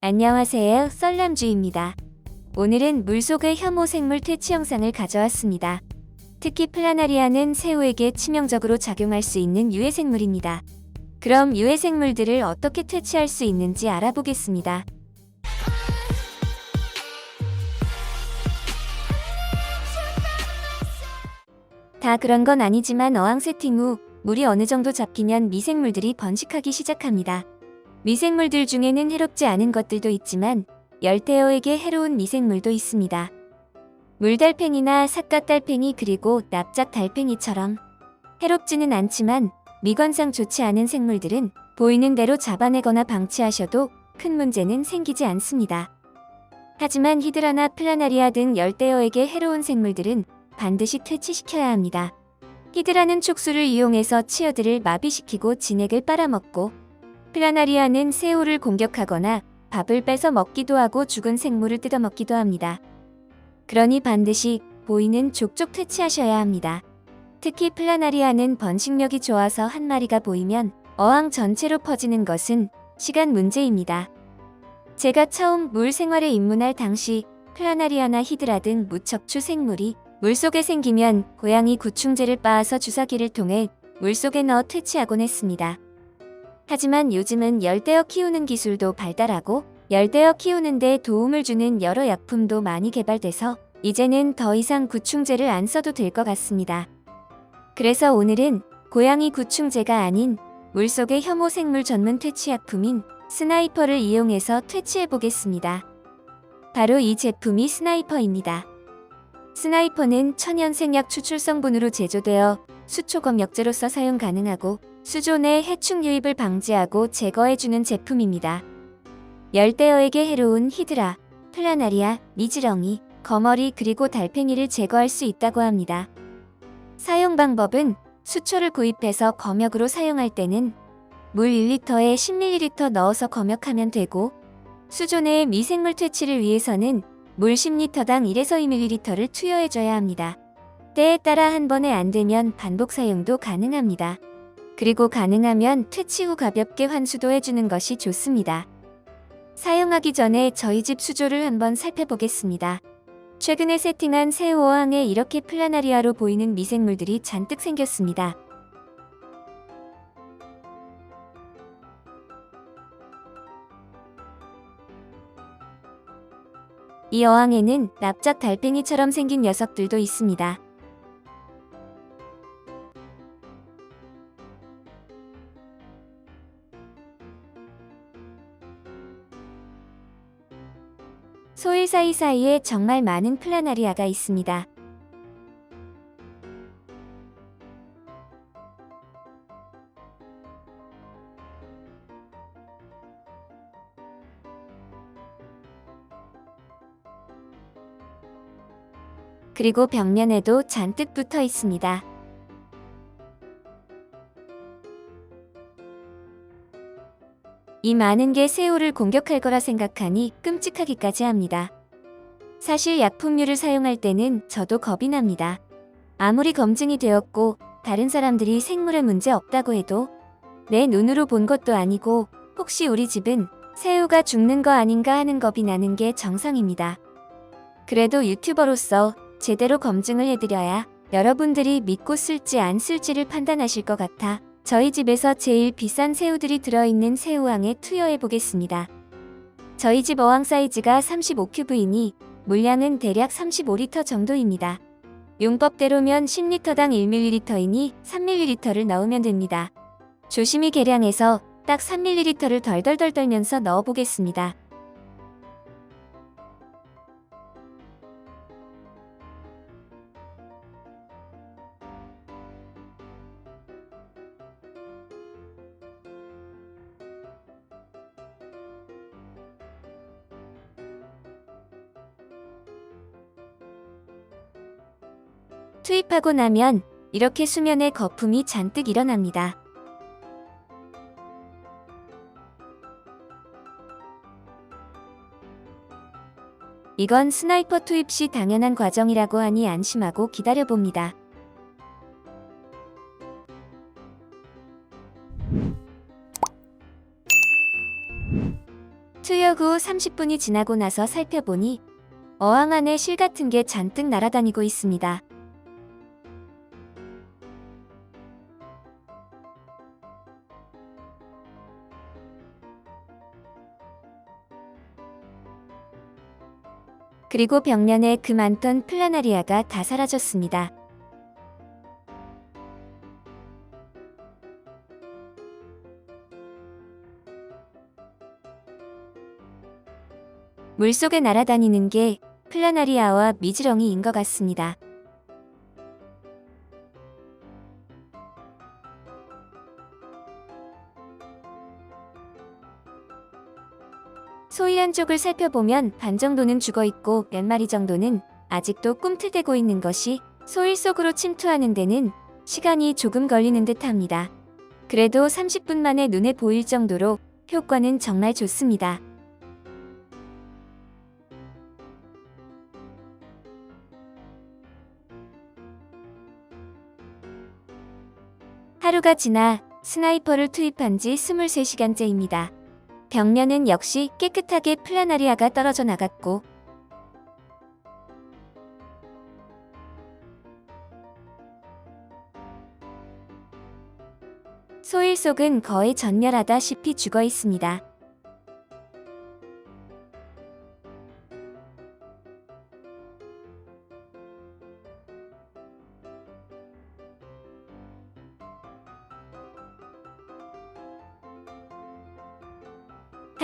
안녕하세요, 썰남주입니다. 오늘은 물속의 혐오 생물 퇴치 영상을 가져왔습니다. 특히 플라나리아는 새우에게 치명적으로 작용할 수 있는 유해 생물입니다. 그럼 유해 생물들을 어떻게 퇴치할 수 있는지 알아보겠습니다. 다 그런 건 아니지만 어항 세팅 후 물이 어느 정도 잡히면 미생물들이 번식하기 시작합니다. 미생물들 중에는 해롭지 않은 것들도 있지만 열대어에게 해로운 미생물도 있습니다. 물달팽이나 삿갓달팽이 그리고 납작달팽이처럼 해롭지는 않지만 미관상 좋지 않은 생물들은 보이는 대로 잡아내거나 방치하셔도 큰 문제는 생기지 않습니다. 하지만 히드라나 플라나리아 등 열대어에게 해로운 생물들은 반드시 퇴치시켜야 합니다. 히드라는 촉수를 이용해서 치어들을 마비시키고 진액을 빨아먹고, 플라나리아는 새우를 공격하거나 밥을 뺏어 먹기도 하고 죽은 생물을 뜯어먹기도 합니다. 그러니 반드시 보이는 족족 퇴치하셔야 합니다. 특히 플라나리아는 번식력이 좋아서 한 마리가 보이면 어항 전체로 퍼지는 것은 시간 문제입니다. 제가 처음 물 생활에 입문할 당시 플라나리아나 히드라 등 무척추 생물이 물속에 생기면 고양이 구충제를 빻아서 주사기를 통해 물속에 넣어 퇴치하곤 했습니다. 하지만 요즘은 열대어 키우는 기술도 발달하고 열대어 키우는 데 도움을 주는 여러 약품도 많이 개발돼서 이제는 더 이상 구충제를 안 써도 될 것 같습니다. 그래서 오늘은 고양이 구충제가 아닌 물속의 혐오 생물 전문 퇴치약품인 스나이퍼를 이용해서 퇴치해 보겠습니다. 바로 이 제품이 스나이퍼입니다. 스나이퍼는 천연 생약 추출 성분으로 제조되어 수초검역제로서 사용 가능하고 수조 내 해충 유입을 방지하고 제거해주는 제품입니다. 열대어에게 해로운 히드라, 플라나리아, 미지렁이, 거머리 그리고 달팽이를 제거할 수 있다고 합니다. 사용 방법은 수초를 구입해서 검역으로 사용할 때는 물 1리터에 10ml 넣어서 검역하면 되고, 수조 내의 미생물 퇴치를 위해서는 물 10리터당 1에서 2ml를 투여해줘야 합니다. 때에 따라 한 번에 안 되면 반복 사용도 가능합니다. 그리고 가능하면 퇴치 후 가볍게 환수도 해주는 것이 좋습니다. 사용하기 전에 저희 집 수조를 한번 살펴보겠습니다. 최근에 세팅한 새우 어항에 이렇게 플라나리아로 보이는 미생물들이 잔뜩 생겼습니다. 이 어항에는 납작 달팽이처럼 생긴 녀석들도 있습니다. 소일 사이사이에 정말 많은 플라나리아가 있습니다. 그리고 벽면에도 잔뜩 붙어 있습니다. 이 많은 게 새우를 공격할 거라 생각하니 끔찍하기까지 합니다. 사실 약품류를 사용할 때는 저도 겁이 납니다. 아무리 검증이 되었고 다른 사람들이 생물에 문제 없다고 해도 내 눈으로 본 것도 아니고 혹시 우리 집은 새우가 죽는 거 아닌가 하는 겁이 나는 게 정상입니다. 그래도 유튜버로서 제대로 검증을 해드려야 여러분들이 믿고 쓸지 안 쓸지를 판단하실 것 같아 저희 집에서 제일 비싼 새우들이 들어있는 새우항에 투여해 보겠습니다. 저희 집 어항 사이즈가 35큐브이니 물량은 대략 35리터 정도입니다. 용법대로면 10리터당 1ml이니 3ml를 넣으면 됩니다. 조심히 계량해서 딱 3ml를 덜덜덜 떨면서 넣어보겠습니다. 투입하고 나면 이렇게 수면에 거품이 잔뜩 일어납니다. 이건 스나이퍼 투입 시 당연한 과정이라고 하니 안심하고 기다려봅니다. 투여 후 후 30분이 지나고 나서 살펴보니 어항 안에 실 같은 게 잔뜩 날아다니고 있습니다. 그리고 벽면에 그 많던 플라나리아가 다 사라졌습니다. 물속에 날아다니는 게 플라나리아와 미지렁이인 것 같습니다. 소위 한쪽을 살펴보면 반 정도는 죽어있고 몇 마리 정도는 아직도 꿈틀대고 있는 것이 소일 속으로 침투하는 데는 시간이 조금 걸리는 듯 합니다. 그래도 30분 만에 눈에 보일 정도로 효과는 정말 좋습니다. 하루가 지나 스나이퍼를 투입한 지 23시간째입니다. 벽면은 역시 깨끗하게 플라나리아가 떨어져 나갔고 소일 속은 거의 전멸하다시피 죽어 있습니다.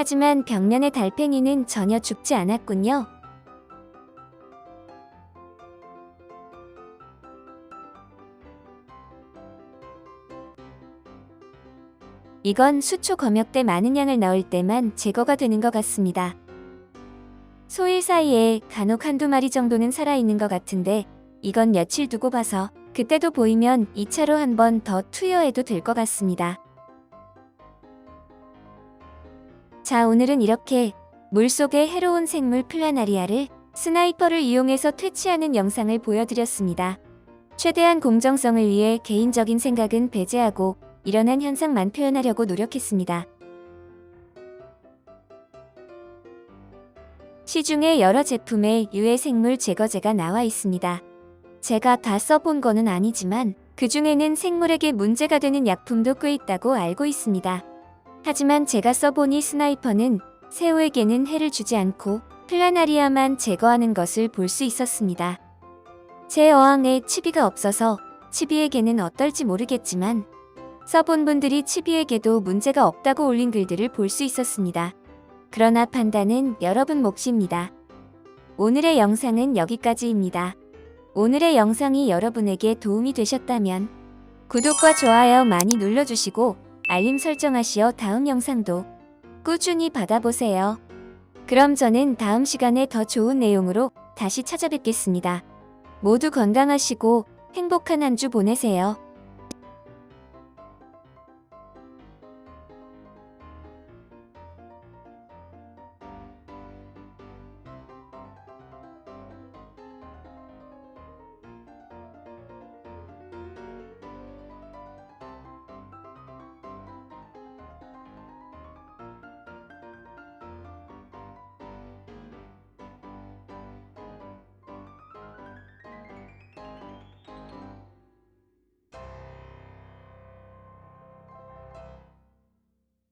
하지만 벽면의 달팽이는 전혀 죽지 않았군요. 이건 수초 검역대 많은 양을 넣을 때만 제거가 되는 것 같습니다. 소일 사이에 간혹 한두 마리 정도는 살아있는 것 같은데 이건 며칠 두고 봐서 그때도 보이면 2차로 한 번 더 투여해도 될 것 같습니다. 자, 오늘은 이렇게 물속의 해로운 생물 플라나리아를 스나이퍼를 이용해서 퇴치하는 영상을 보여드렸습니다. 최대한 공정성을 위해 개인적인 생각은 배제하고 일어난 현상만 표현하려고 노력했습니다. 시중에 여러 제품의 유해 생물 제거제가 나와 있습니다. 제가 다 써본 거는 아니지만 그 중에는 생물에게 문제가 되는 약품도 꽤 있다고 알고 있습니다. 하지만 제가 써보니 스나이퍼는 새우에게는 해를 주지 않고 플라나리아만 제거하는 것을 볼 수 있었습니다. 제 어항에 치비가 없어서 치비에게는 어떨지 모르겠지만 써본 분들이 치비에게도 문제가 없다고 올린 글들을 볼 수 있었습니다. 그러나 판단은 여러분 몫입니다. 오늘의 영상은 여기까지입니다. 오늘의 영상이 여러분에게 도움이 되셨다면 구독과 좋아요 많이 눌러주시고 알림 설정하시어 다음 영상도 꾸준히 받아보세요. 그럼 저는 다음 시간에 더 좋은 내용으로 다시 찾아뵙겠습니다. 모두 건강하시고 행복한 한 주 보내세요.